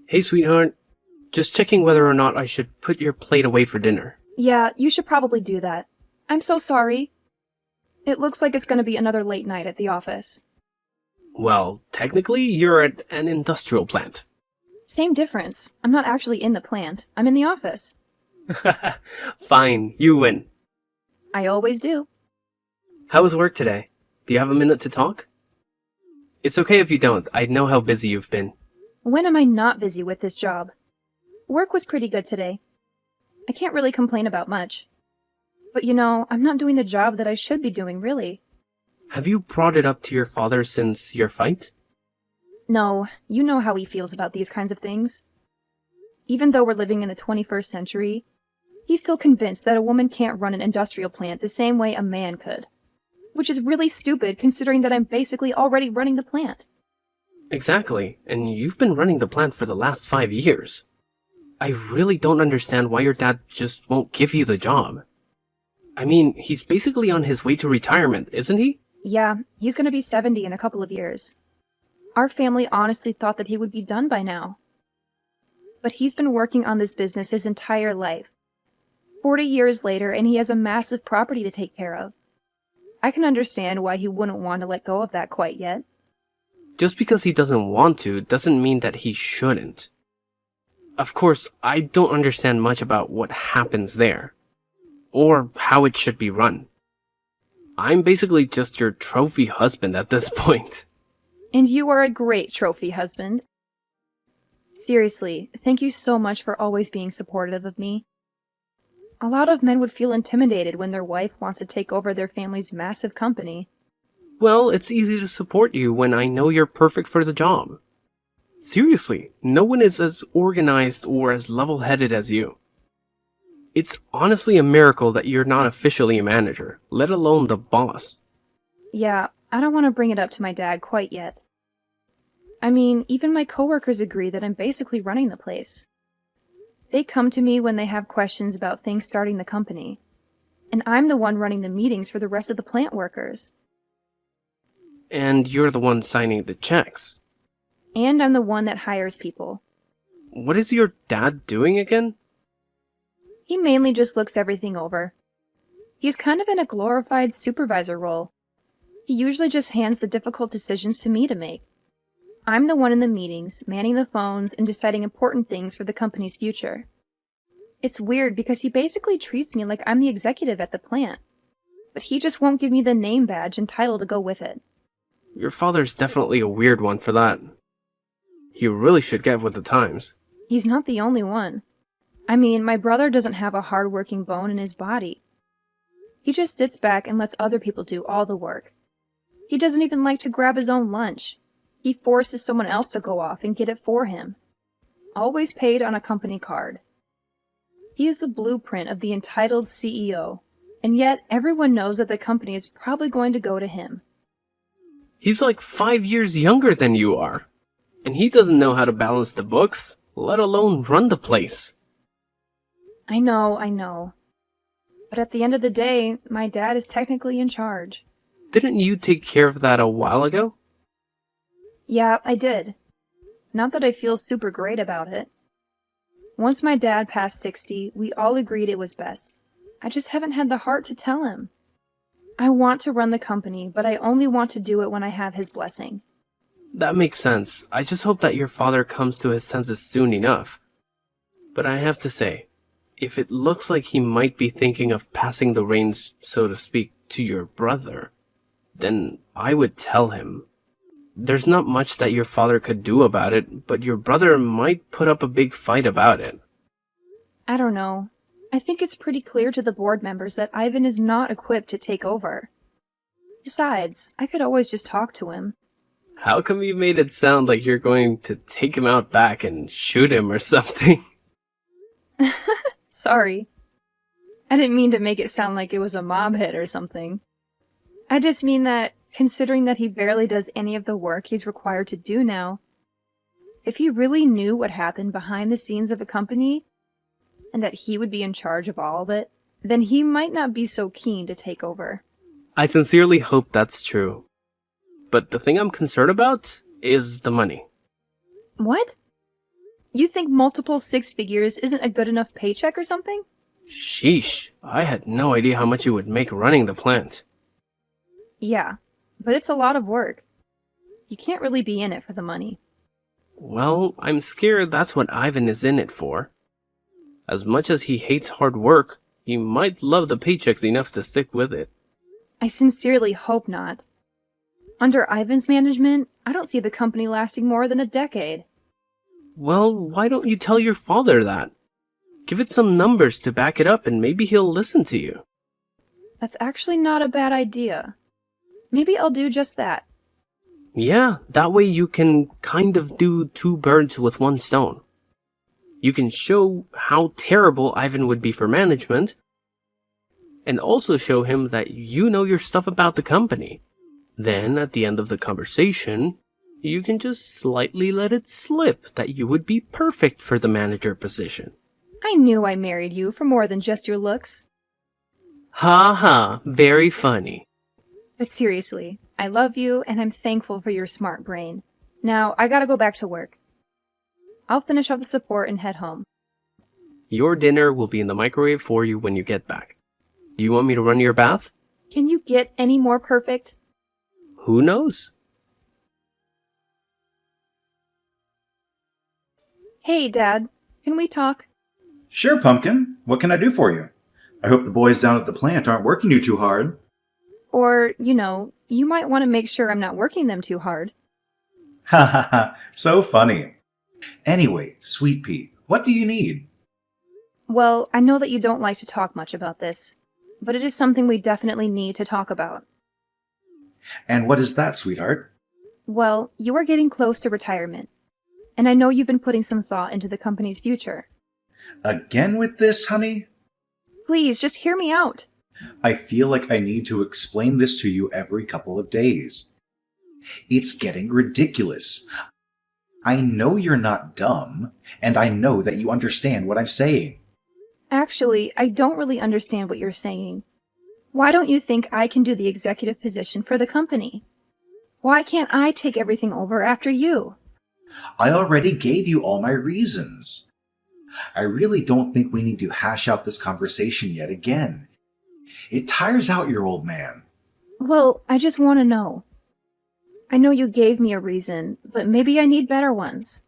Hey, sweetheart. Just checking whether or not I should put your plate away for dinner. Yeah, you should probably do that. I'm so sorry. It looks like it's gonna be another late night at the office. Well, technically, you're at an industrial plant. Same difference. I'm not actually in the plant. I'm in the office. Fine, you win. I always do. How was work today? Do you have a minute to talk? It's okay if you don't. I know how busy you've been. When am I not busy with this job? Work was pretty good today. I can't really complain about much. But I'm not doing the job that I should be doing, really. Have you brought it up to your father since your fight? No, you know how he feels about these kinds of things. Even though we're living in the 21st century, he's still convinced that a woman can't run an industrial plant the same way a man could. Which is really stupid considering that I'm basically already running the plant. Exactly, and you've been running the plant for the last 5 years. I really don't understand why your dad just won't give you the job. I mean, he's basically on his way to retirement, isn't he? Yeah, he's gonna be 70 in a couple of years. Our family honestly thought that he would be done by now. But he's been working on this business his entire life. 40 years later, and he has a massive property to take care of. I can understand why he wouldn't want to let go of that quite yet. Just because he doesn't want to doesn't mean that he shouldn't. Of course, I don't understand much about what happens there, or how it should be run. I'm basically just your trophy husband at this point. And you are a great trophy husband. Seriously, thank you so much for always being supportive of me. A lot of men would feel intimidated when their wife wants to take over their family's massive company. Well, it's easy to support you when I know you're perfect for the job. Seriously, no one is as organized or as level-headed as you. It's honestly a miracle that you're not officially a manager, let alone the boss. Yeah, I don't want to bring it up to my dad quite yet. I mean, even my coworkers agree that I'm basically running the place. They come to me when they have questions about things starting the company. And I'm the one running the meetings for the rest of the plant workers. And you're the one signing the checks. And I'm the one that hires people. What is your dad doing again? He mainly just looks everything over. He's kind of in a glorified supervisor role. He usually just hands the difficult decisions to me to make. I'm the one in the meetings, manning the phones, and deciding important things for the company's future. It's weird because he basically treats me like I'm the executive at the plant. But he just won't give me the name badge and title to go with it. Your father's definitely a weird one for that. You really should get with the times. He's not the only one. I mean, my brother doesn't have a hard-working bone in his body. He just sits back and lets other people do all the work. He doesn't even like to grab his own lunch. He forces someone else to go off and get it for him. Always paid on a company card. He is the blueprint of the entitled CEO, and yet everyone knows that the company is probably going to go to him. He's like 5 years younger than you are. And he doesn't know how to balance the books, let alone run the place. I know. But at the end of the day, my dad is technically in charge. Didn't you take care of that a while ago? Yeah, I did. Not that I feel super great about it. Once my dad passed 60, we all agreed it was best. I just haven't had the heart to tell him. I want to run the company, but I only want to do it when I have his blessing. That makes sense. I just hope that your father comes to his senses soon enough. But I have to say, if it looks like he might be thinking of passing the reins, so to speak, to your brother, then I would tell him. There's not much that your father could do about it, but your brother might put up a big fight about it. I don't know. I think it's pretty clear to the board members that Ivan is not equipped to take over. Besides, I could always just talk to him. How come you made it sound like you're going to take him out back and shoot him or something? Sorry. I didn't mean to make it sound like it was a mob hit or something. I just mean that, considering that he barely does any of the work he's required to do now, if he really knew what happened behind the scenes of a company, and that he would be in charge of all of it, then he might not be so keen to take over. I sincerely hope that's true. But the thing I'm concerned about is the money. What? You think multiple six figures isn't a good enough paycheck or something? Sheesh, I had no idea how much you would make running the plant. Yeah, but it's a lot of work. You can't really be in it for the money. Well, I'm scared that's what Ivan is in it for. As much as he hates hard work, he might love the paychecks enough to stick with it. I sincerely hope not. Under Ivan's management, I don't see the company lasting more than a decade. Well, why don't you tell your father that? Give it some numbers to back it up and maybe he'll listen to you. That's actually not a bad idea. Maybe I'll do just that. Yeah, that way you can kind of do two birds with one stone. You can show how terrible Ivan would be for management, and also show him that you know your stuff about the company. Then, at the end of the conversation, you can just slightly let it slip that you would be perfect for the manager position. I knew I married you for more than just your looks. Ha ha, very funny. But seriously, I love you and I'm thankful for your smart brain. Now, I gotta go back to work. I'll finish off the support and head home. Your dinner will be in the microwave for you when you get back. Do you want me to run your bath? Can you get any more perfect? Who knows? Hey, Dad. Can we talk? Sure, Pumpkin. What can I do for you? I hope the boys down at the plant aren't working you too hard. Or, you might want to make sure I'm not working them too hard. Ha ha ha, so funny. Anyway, Sweet Pea, what do you need? Well, I know that you don't like to talk much about this, but it is something we definitely need to talk about. And what is that, sweetheart? Well, you are getting close to retirement, and I know you've been putting some thought into the company's future. Again with this, honey? Please, just hear me out. I feel like I need to explain this to you every couple of days. It's getting ridiculous. I know you're not dumb, and I know that you understand what I'm saying. Actually, I don't really understand what you're saying. Why don't you think I can do the executive position for the company? Why can't I take everything over after you? I already gave you all my reasons. I really don't think we need to hash out this conversation yet again. It tires out your old man. Well, I just want to know. I know you gave me a reason, but maybe I need better ones.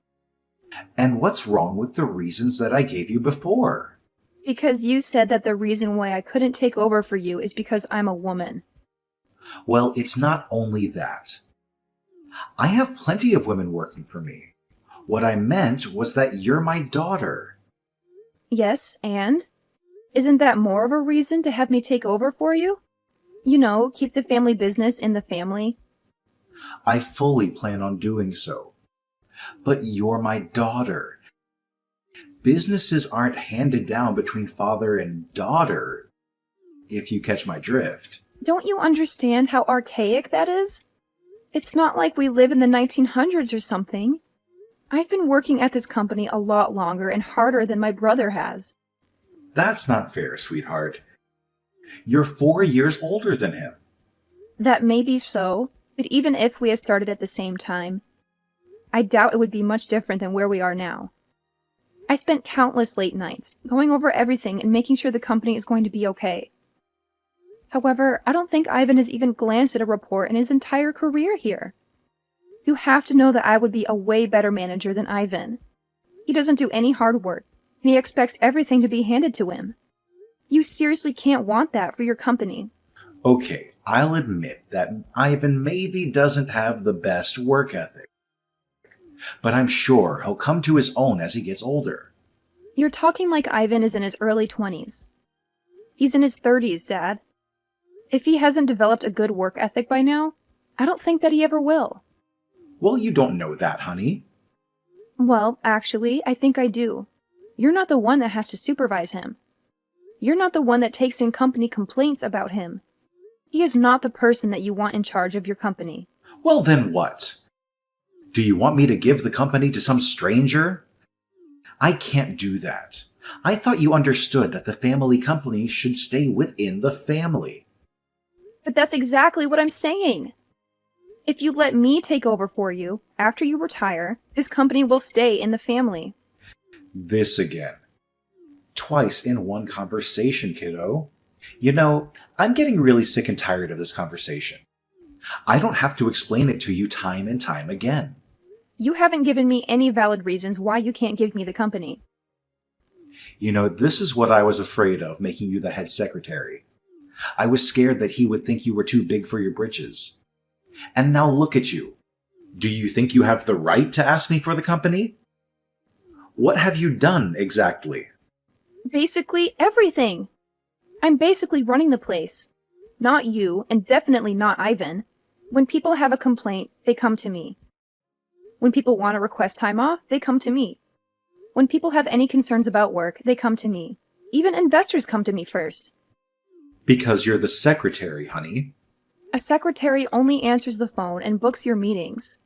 And what's wrong with the reasons that I gave you before? Because you said that the reason why I couldn't take over for you is because I'm a woman. Well, it's not only that. I have plenty of women working for me. What I meant was that you're my daughter. Yes, and? Isn't that more of a reason to have me take over for you? Keep the family business in the family. I fully plan on doing so. But you're my daughter. Businesses aren't handed down between father and daughter, if you catch my drift. Don't you understand how archaic that is? It's not like we live in the 1900s or something. I've been working at this company a lot longer and harder than my brother has. That's not fair, sweetheart. You're 4 years older than him. That may be so, but even if we had started at the same time, I doubt it would be much different than where we are now. I spent countless late nights going over everything and making sure the company is going to be okay. However, I don't think Ivan has even glanced at a report in his entire career here. You have to know that I would be a way better manager than Ivan. He doesn't do any hard work, and he expects everything to be handed to him. You seriously can't want that for your company. Okay, I'll admit that Ivan maybe doesn't have the best work ethic. But I'm sure he'll come to his own as he gets older. You're talking like Ivan is in his early 20s. He's in his 30s, Dad. If he hasn't developed a good work ethic by now, I don't think that he ever will. Well, you don't know that, honey. Well, actually, I think I do. You're not the one that has to supervise him. You're not the one that takes in company complaints about him. He is not the person that you want in charge of your company. Well, then what? Do you want me to give the company to some stranger? I can't do that. I thought you understood that the family company should stay within the family. But that's exactly what I'm saying. If you let me take over for you, after you retire, this company will stay in the family. This again. Twice in one conversation, kiddo. You know, I'm getting really sick and tired of this conversation. I don't have to explain it to you time and time again. You haven't given me any valid reasons why you can't give me the company. You know, this is what I was afraid of, making you the head secretary. I was scared that he would think you were too big for your britches. And now look at you. Do you think you have the right to ask me for the company? What have you done exactly? Basically everything. I'm basically running the place. Not you, and definitely not Ivan. When people have a complaint, they come to me. When people want to request time off, they come to me. When people have any concerns about work, they come to me. Even investors come to me first. Because you're the secretary, honey. A secretary only answers the phone and books your meetings.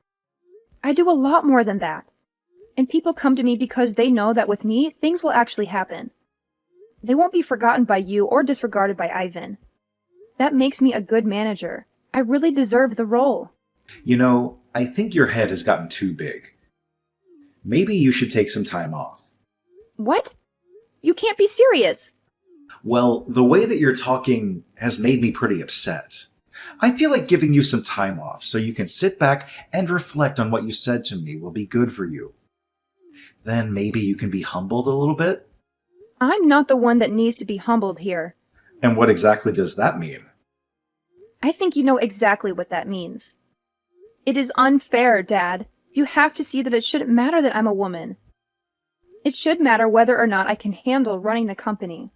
I do a lot more than that. And people come to me because they know that with me, things will actually happen. They won't be forgotten by you or disregarded by Ivan. That makes me a good manager. I really deserve the role. You know, I think your head has gotten too big. Maybe you should take some time off. What? You can't be serious. Well, the way that you're talking has made me pretty upset. I feel like giving you some time off so you can sit back and reflect on what you said to me will be good for you. Then maybe you can be humbled a little bit? I'm not the one that needs to be humbled here. And what exactly does that mean? I think you know exactly what that means. It is unfair, Dad. You have to see that it shouldn't matter that I'm a woman. It should matter whether or not I can handle running the company.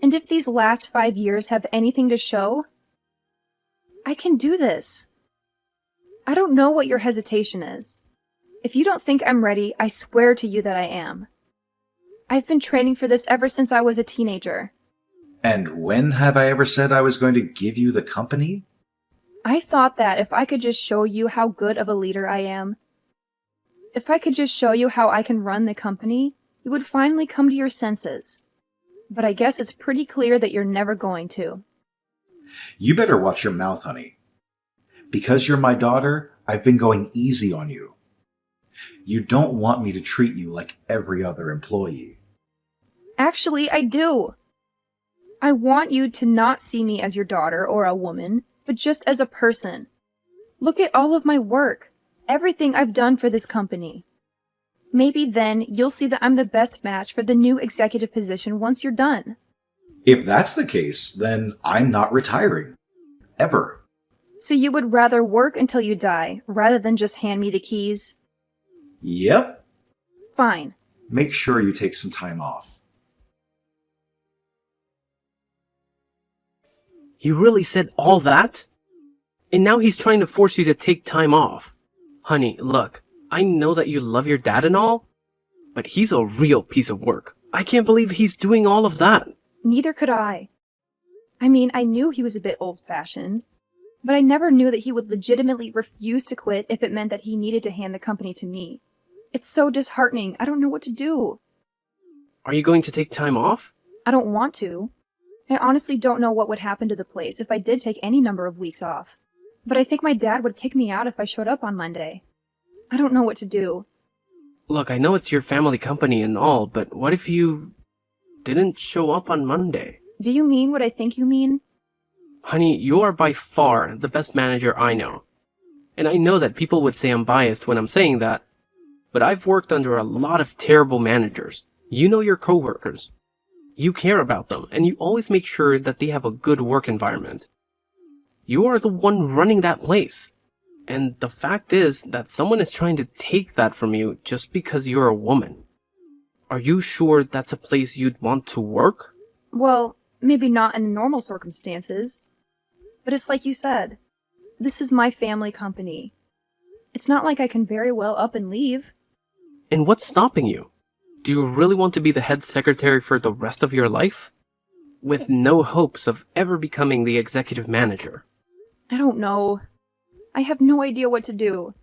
And if these last 5 years have anything to show, I can do this. I don't know what your hesitation is. If you don't think I'm ready, I swear to you that I am. I've been training for this ever since I was a teenager. And when have I ever said I was going to give you the company? I thought that if I could just show you how good of a leader I am, if I could just show you how I can run the company, you would finally come to your senses. But I guess it's pretty clear that you're never going to. You better watch your mouth, honey. Because you're my daughter, I've been going easy on you. You don't want me to treat you like every other employee. Actually, I do. I want you to not see me as your daughter or a woman, but just as a person. Look at all of my work, everything I've done for this company. Maybe then you'll see that I'm the best match for the new executive position once you're done. If that's the case, then I'm not retiring. Ever. So you would rather work until you die, rather than just hand me the keys? Yep. Fine. Make sure you take some time off. He really said all that? And now he's trying to force you to take time off. Honey, look, I know that you love your dad and all, but he's a real piece of work. I can't believe he's doing all of that. Neither could I. I mean, I knew he was a bit old-fashioned, but I never knew that he would legitimately refuse to quit if it meant that he needed to hand the company to me. It's so disheartening. I don't know what to do. Are you going to take time off? I don't want to. I honestly don't know what would happen to the place if I did take any number of weeks off. But I think my dad would kick me out if I showed up on Monday. I don't know what to do. Look, I know it's your family company and all, but what if you didn't show up on Monday? Do you mean what I think you mean? Honey, you are by far the best manager I know. And I know that people would say I'm biased when I'm saying that, but I've worked under a lot of terrible managers. You know your coworkers. You care about them, and you always make sure that they have a good work environment. You are the one running that place. And the fact is that someone is trying to take that from you just because you're a woman. Are you sure that's a place you'd want to work? Well, maybe not in normal circumstances. But it's like you said. This is my family company. It's not like I can very well up and leave. And what's stopping you? Do you really want to be the head secretary for the rest of your life? With no hopes of ever becoming the executive manager? I don't know. I have no idea what to do.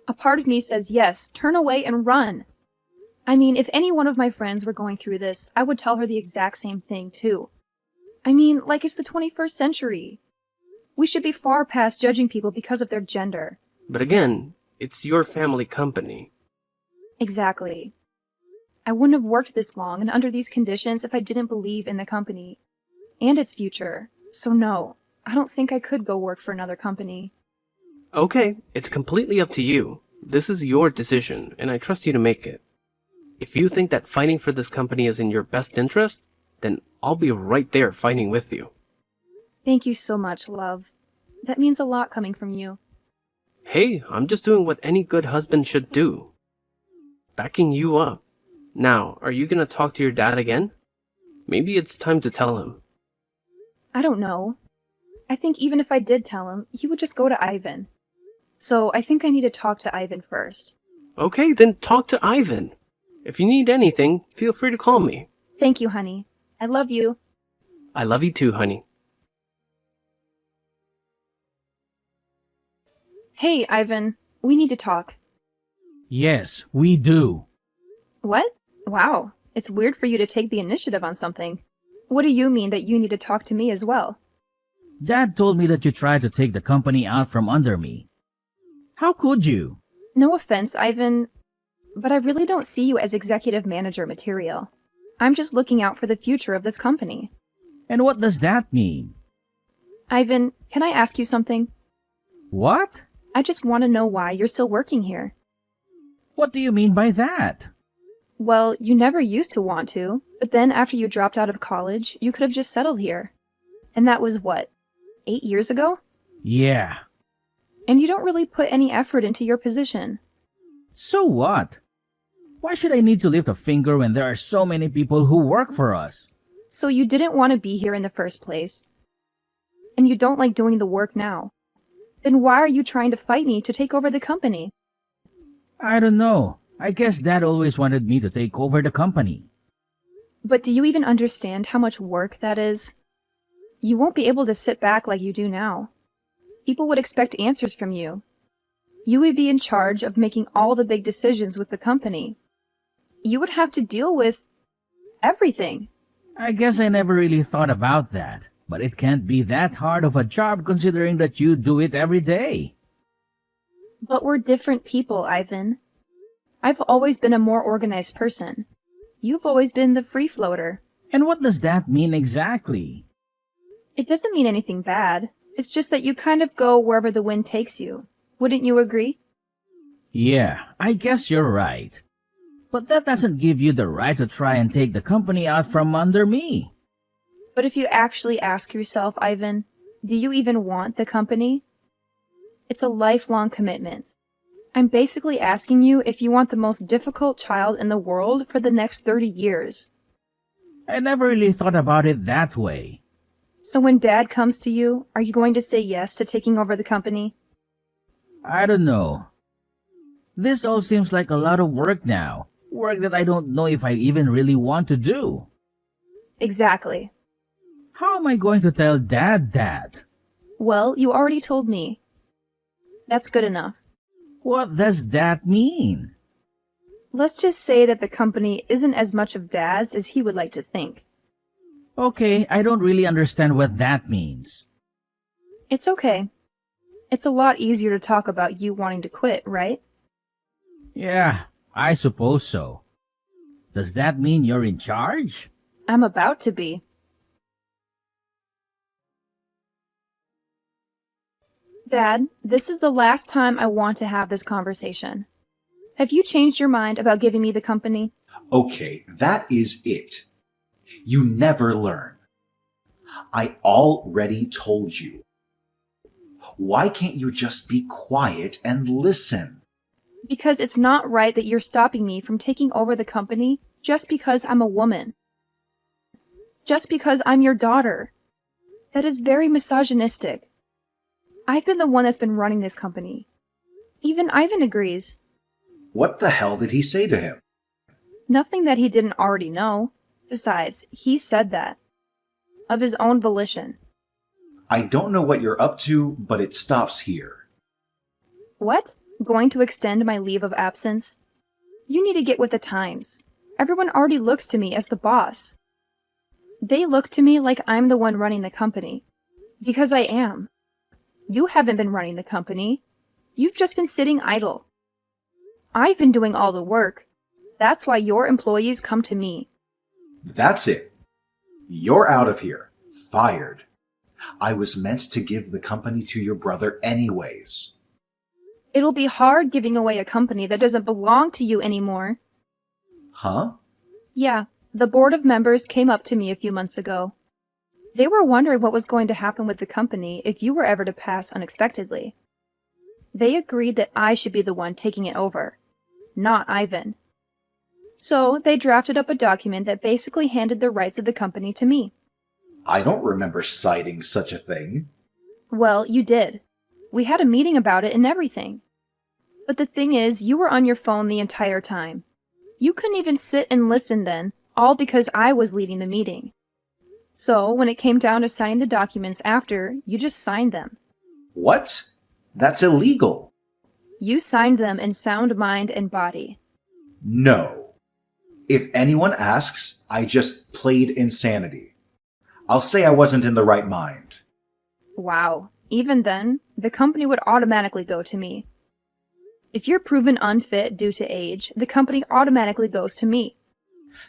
A part of me says yes, turn away and run. I mean, if any one of my friends were going through this, I would tell her the exact same thing, too. I mean, like it's the 21st century. We should be far past judging people because of their gender. But again, it's your family company. Exactly. I wouldn't have worked this long and under these conditions if I didn't believe in the company and its future. So no, I don't think I could go work for another company. Okay, it's completely up to you. This is your decision, and I trust you to make it. If you think that fighting for this company is in your best interest, then I'll be right there fighting with you. Thank you so much, love. That means a lot coming from you. Hey, I'm just doing what any good husband should do. Backing you up. Now, are you gonna talk to your dad again? Maybe it's time to tell him. I don't know. I think even if I did tell him, he would just go to Ivan. So I think I need to talk to Ivan first. Okay, then talk to Ivan. If you need anything, feel free to call me. Thank you, honey. I love you. I love you too, honey. Hey, Ivan. We need to talk. Yes, we do. What? Wow. It's weird for you to take the initiative on something. What do you mean that you need to talk to me as well? Dad told me that you tried to take the company out from under me. How could you? No offense, Ivan, but I really don't see you as executive manager material. I'm just looking out for the future of this company. And what does that mean? Ivan, can I ask you something? What? I just want to know why you're still working here. What do you mean by that? Well, you never used to want to, but then after you dropped out of college, you could have just settled here. And that was what, 8 years ago? Yeah. And you don't really put any effort into your position. So what? Why should I need to lift a finger when there are so many people who work for us? So you didn't want to be here in the first place. And you don't like doing the work now. Then why are you trying to fight me to take over the company? I don't know. I guess Dad always wanted me to take over the company. But do you even understand how much work that is? You won't be able to sit back like you do now. People would expect answers from you. You would be in charge of making all the big decisions with the company. You would have to deal with everything. I guess I never really thought about that, but it can't be that hard of a job considering that you do it every day. But we're different people, Ivan. I've always been a more organized person. You've always been the free floater. And what does that mean exactly? It doesn't mean anything bad. It's just that you kind of go wherever the wind takes you. Wouldn't you agree? Yeah, I guess you're right. But that doesn't give you the right to try and take the company out from under me. But if you actually ask yourself, Ivan, do you even want the company? It's a lifelong commitment. I'm basically asking you if you want the most difficult child in the world for the next 30 years. I never really thought about it that way. So when Dad comes to you, are you going to say yes to taking over the company? I don't know. This all seems like a lot of work now. Work that I don't know if I even really want to do. Exactly. How am I going to tell Dad that? Well, you already told me. That's good enough. What does that mean? Let's just say that the company isn't as much of Dad's as he would like to think. Okay, I don't really understand what that means. It's okay. It's a lot easier to talk about you wanting to quit, right? Yeah, I suppose so. Does that mean you're in charge? I'm about to be. Dad, this is the last time I want to have this conversation. Have you changed your mind about giving me the company? Okay, that is it. You never learn. I already told you. Why can't you just be quiet and listen? Because it's not right that you're stopping me from taking over the company just because I'm a woman. Just because I'm your daughter. That is very misogynistic. I've been the one that's been running this company. Even Ivan agrees. What the hell did he say to him? Nothing that he didn't already know. Besides, he said that. Of his own volition. I don't know what you're up to, but it stops here. What? Going to extend my leave of absence? You need to get with the times. Everyone already looks to me as the boss. They look to me like I'm the one running the company. Because I am. You haven't been running the company. You've just been sitting idle. I've been doing all the work. That's why your employees come to me. That's it. You're out of here. Fired. I was meant to give the company to your brother anyways. It'll be hard giving away a company that doesn't belong to you anymore. Huh? Yeah, the board of members came up to me a few months ago. They were wondering what was going to happen with the company if you were ever to pass unexpectedly. They agreed that I should be the one taking it over, not Ivan. So they drafted up a document that basically handed the rights of the company to me. I don't remember citing such a thing. Well, you did. We had a meeting about it and everything. But the thing is, you were on your phone the entire time. You couldn't even sit and listen then, all because I was leading the meeting. So, when it came down to signing the documents after, you just signed them. What? That's illegal. You signed them in sound mind and body. No. If anyone asks, I just played insanity. I'll say I wasn't in the right mind. Wow. Even then, the company would automatically go to me. If you're proven unfit due to age, the company automatically goes to me.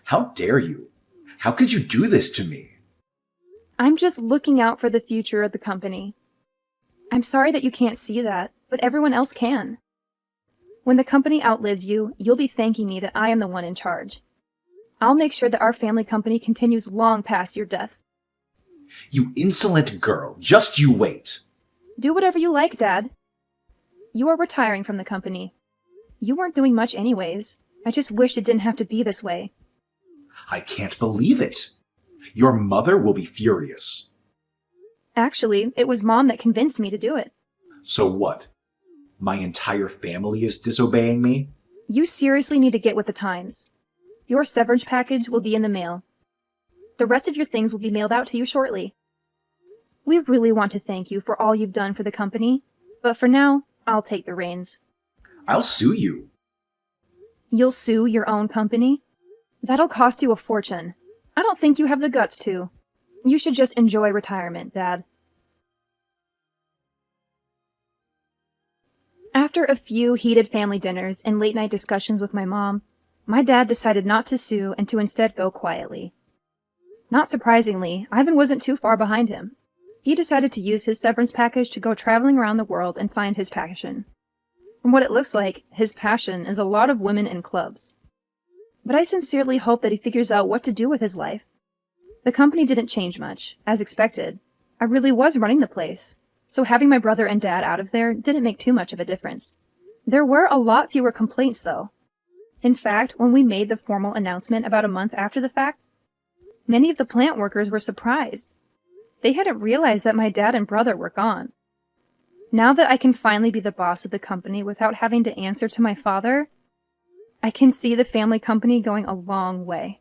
How dare you? How could you do this to me? I'm just looking out for the future of the company. I'm sorry that you can't see that, but everyone else can. When the company outlives you, you'll be thanking me that I am the one in charge. I'll make sure that our family company continues long past your death. You insolent girl, just you wait. Do whatever you like, Dad. You are retiring from the company. You weren't doing much anyways. I just wish it didn't have to be this way. I can't believe it. Your mother will be furious. Actually, it was Mom that convinced me to do it. So what? My entire family is disobeying me? You seriously need to get with the times. Your severance package will be in the mail. The rest of your things will be mailed out to you shortly. We really want to thank you for all you've done for the company, but for now, I'll take the reins. I'll sue you. You'll sue your own company? That'll cost you a fortune. I don't think you have the guts to. You should just enjoy retirement, Dad. After a few heated family dinners and late-night discussions with my mom, my dad decided not to sue and to instead go quietly. Not surprisingly, Ivan wasn't too far behind him. He decided to use his severance package to go traveling around the world and find his passion. From what it looks like, his passion is a lot of women in clubs. But I sincerely hope that he figures out what to do with his life. The company didn't change much, as expected. I really was running the place, so having my brother and dad out of there didn't make too much of a difference. There were a lot fewer complaints, though. In fact, when we made the formal announcement about a month after the fact, many of the plant workers were surprised. They hadn't realized that my dad and brother were gone. Now that I can finally be the boss of the company without having to answer to my father, I can see the family company going a long way.